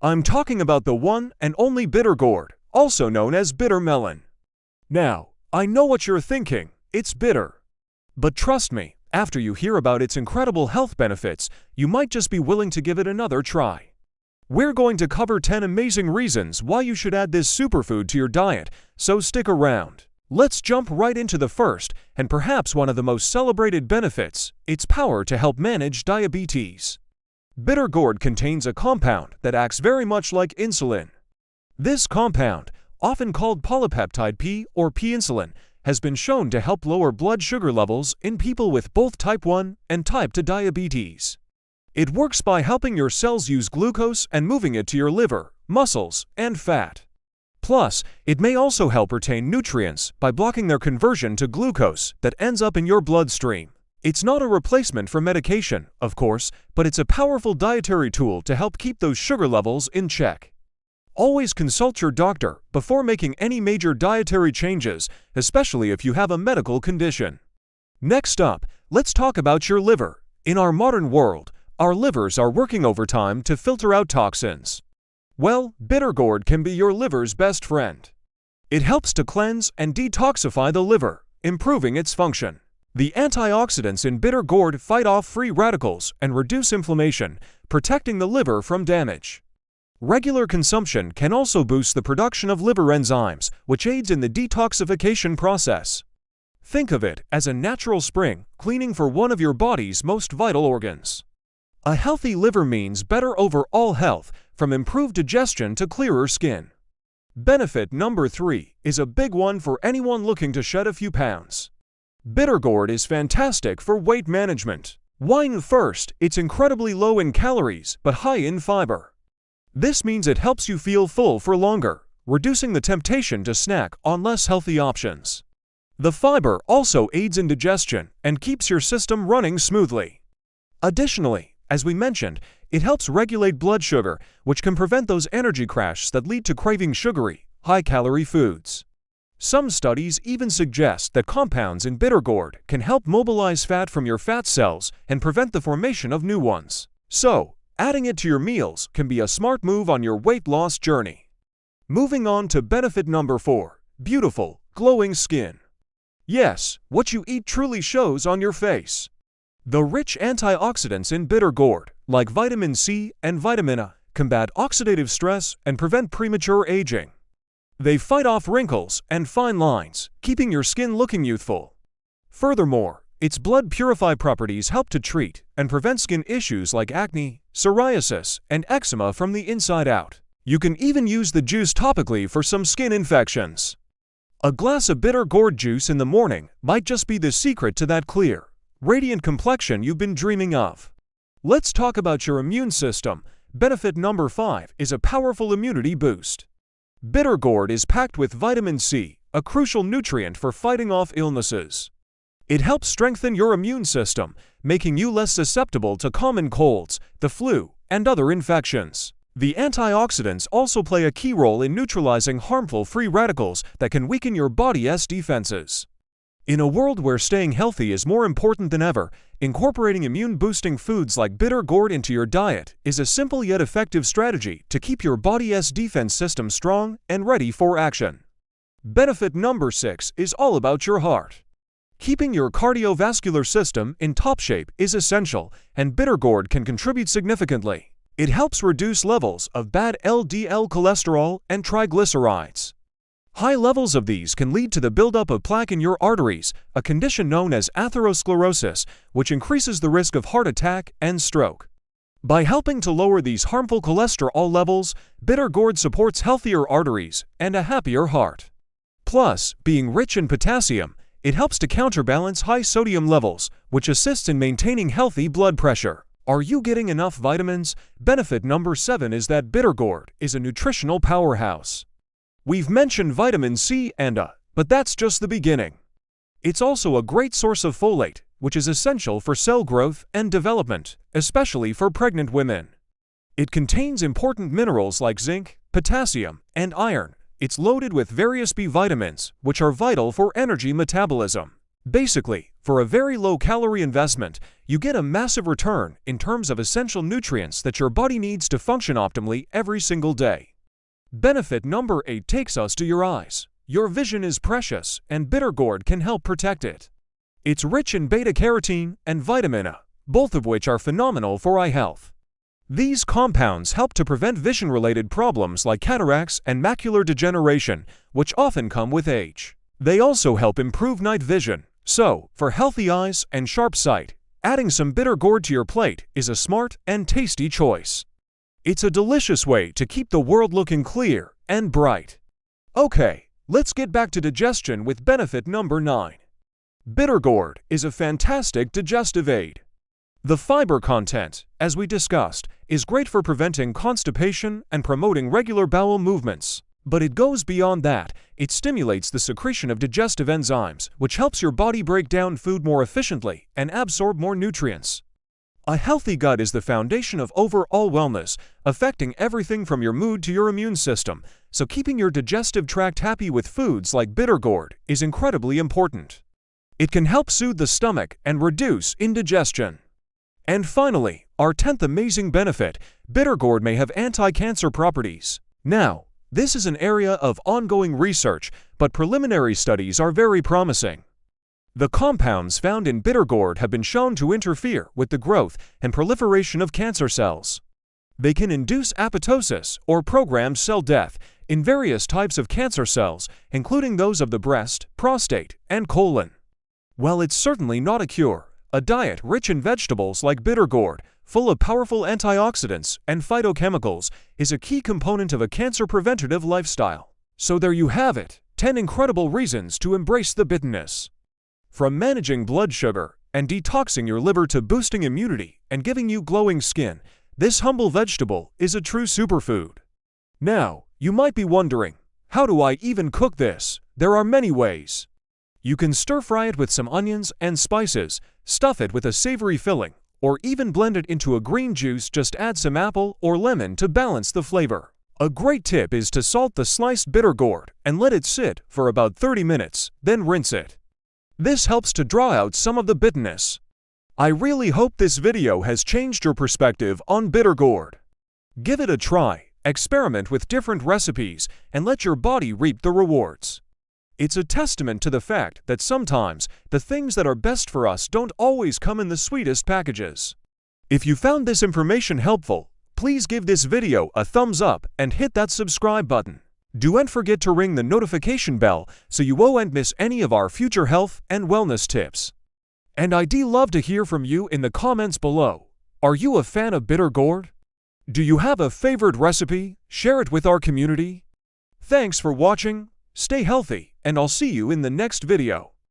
I'm talking about the one and only bitter gourd, also known as bitter melon. Now, I know what you're thinking, it's bitter. But trust me, after you hear about its incredible health benefits, you might just be willing to give it another try. We're going to cover 10 amazing reasons why you should add this superfood to your diet, so stick around. Let's jump right into the first, and perhaps one of the most celebrated benefits, its power to help manage diabetes. Bitter gourd contains a compound that acts very much like insulin. This compound, often called polypeptide P or P-insulin, has been shown to help lower blood sugar levels in people with both type 1 and type 2 diabetes. It works by helping your cells use glucose and moving it to your liver, muscles, and fat. Plus, it may also help retain nutrients by blocking their conversion to glucose that ends up in your bloodstream. It's not a replacement for medication, of course, but it's a powerful dietary tool to help keep those sugar levels in check. Always consult your doctor before making any major dietary changes, especially if you have a medical condition. Next up, let's talk about your liver. In our modern world, our livers are working overtime to filter out toxins. Well, bitter gourd can be your liver's best friend. It helps to cleanse and detoxify the liver, improving its function. The antioxidants in bitter gourd fight off free radicals and reduce inflammation, protecting the liver from damage. Regular consumption can also boost the production of liver enzymes, which aids in the detoxification process. Think of it as a natural spring cleaning for one of your body's most vital organs. A healthy liver means better overall health, from improved digestion to clearer skin. Benefit number 3 is a big one for anyone looking to shed a few pounds. Bitter gourd is fantastic for weight management. Why? First, it's incredibly low in calories but high in fiber. This means it helps you feel full for longer, reducing the temptation to snack on less healthy options. The fiber also aids in digestion and keeps your system running smoothly. Additionally, as we mentioned, it helps regulate blood sugar, which can prevent those energy crashes that lead to craving sugary, high-calorie foods. Some studies even suggest that compounds in bitter gourd can help mobilize fat from your fat cells and prevent the formation of new ones. So, adding it to your meals can be a smart move on your weight loss journey. Moving on to benefit number 4, beautiful, glowing skin. Yes, what you eat truly shows on your face. The rich antioxidants in bitter gourd, like vitamin C and vitamin A, combat oxidative stress and prevent premature aging. They fight off wrinkles and fine lines, keeping your skin looking youthful. Furthermore, its blood purify properties help to treat and prevent skin issues like acne, psoriasis, and eczema from the inside out. You can even use the juice topically for some skin infections. A glass of bitter gourd juice in the morning might just be the secret to that clear, radiant complexion you've been dreaming of. Let's talk about your immune system. Benefit number 5 is a powerful immunity boost. Bitter gourd is packed with vitamin C, a crucial nutrient for fighting off illnesses. It helps strengthen your immune system, making you less susceptible to common colds, the flu, and other infections. The antioxidants also play a key role in neutralizing harmful free radicals that can weaken your body's defenses. In a world where staying healthy is more important than ever, incorporating immune-boosting foods like bitter gourd into your diet is a simple yet effective strategy to keep your body's defense system strong and ready for action. Benefit number 6 is all about your heart. Keeping your cardiovascular system in top shape is essential, and bitter gourd can contribute significantly. It helps reduce levels of bad LDL cholesterol and triglycerides. High levels of these can lead to the buildup of plaque in your arteries, a condition known as atherosclerosis, which increases the risk of heart attack and stroke. By helping to lower these harmful cholesterol levels, bitter gourd supports healthier arteries and a happier heart. Plus, being rich in potassium, it helps to counterbalance high sodium levels, which assists in maintaining healthy blood pressure. Are you getting enough vitamins? Benefit number 7 is that bitter gourd is a nutritional powerhouse. We've mentioned vitamin C and A, but that's just the beginning. It's also a great source of folate, which is essential for cell growth and development, especially for pregnant women. It contains important minerals like zinc, potassium, and iron. It's loaded with various B vitamins, which are vital for energy metabolism. Basically, for a very low-calorie investment, you get a massive return in terms of essential nutrients that your body needs to function optimally every single day. Benefit number 8 takes us to your eyes. Your vision is precious, and bitter gourd can help protect it. It's rich in beta-carotene and vitamin A, both of which are phenomenal for eye health. These compounds help to prevent vision-related problems like cataracts and macular degeneration, which often come with age. They also help improve night vision. So, for healthy eyes and sharp sight, adding some bitter gourd to your plate is a smart and tasty choice. It's a delicious way to keep the world looking clear and bright. Okay, let's get back to digestion with benefit number 9. Bitter gourd is a fantastic digestive aid. The fiber content, as we discussed, is great for preventing constipation and promoting regular bowel movements. But it goes beyond that. It stimulates the secretion of digestive enzymes, which helps your body break down food more efficiently and absorb more nutrients. A healthy gut is the foundation of overall wellness, affecting everything from your mood to your immune system, so keeping your digestive tract happy with foods like bitter gourd is incredibly important. It can help soothe the stomach and reduce indigestion. And finally, our 10th amazing benefit, bitter gourd may have anti-cancer properties. Now, this is an area of ongoing research, but preliminary studies are very promising. The compounds found in bitter gourd have been shown to interfere with the growth and proliferation of cancer cells. They can induce apoptosis or programmed cell death in various types of cancer cells, including those of the breast, prostate, and colon. While it's certainly not a cure, a diet rich in vegetables like bitter gourd, full of powerful antioxidants and phytochemicals, is a key component of a cancer-preventative lifestyle. So there you have it, 10 incredible reasons to embrace the bitterness. From managing blood sugar and detoxing your liver to boosting immunity and giving you glowing skin, this humble vegetable is a true superfood. Now, you might be wondering, how do I even cook this? There are many ways. You can stir-fry it with some onions and spices, stuff it with a savory filling, or even blend it into a green juice. Just add some apple or lemon to balance the flavor. A great tip is to salt the sliced bitter gourd and let it sit for about 30 minutes, then rinse it. This helps to draw out some of the bitterness. I really hope this video has changed your perspective on bitter gourd. Give it a try, experiment with different recipes, and let your body reap the rewards. It's a testament to the fact that sometimes the things that are best for us don't always come in the sweetest packages. If you found this information helpful, please give this video a thumbs up and hit that subscribe button. Don't forget to ring the notification bell so you won't miss any of our future health and wellness tips. And I'd love to hear from you in the comments below. Are you a fan of bitter gourd? Do you have a favorite recipe? Share it with our community. Thanks for watching. Stay healthy, and I'll see you in the next video.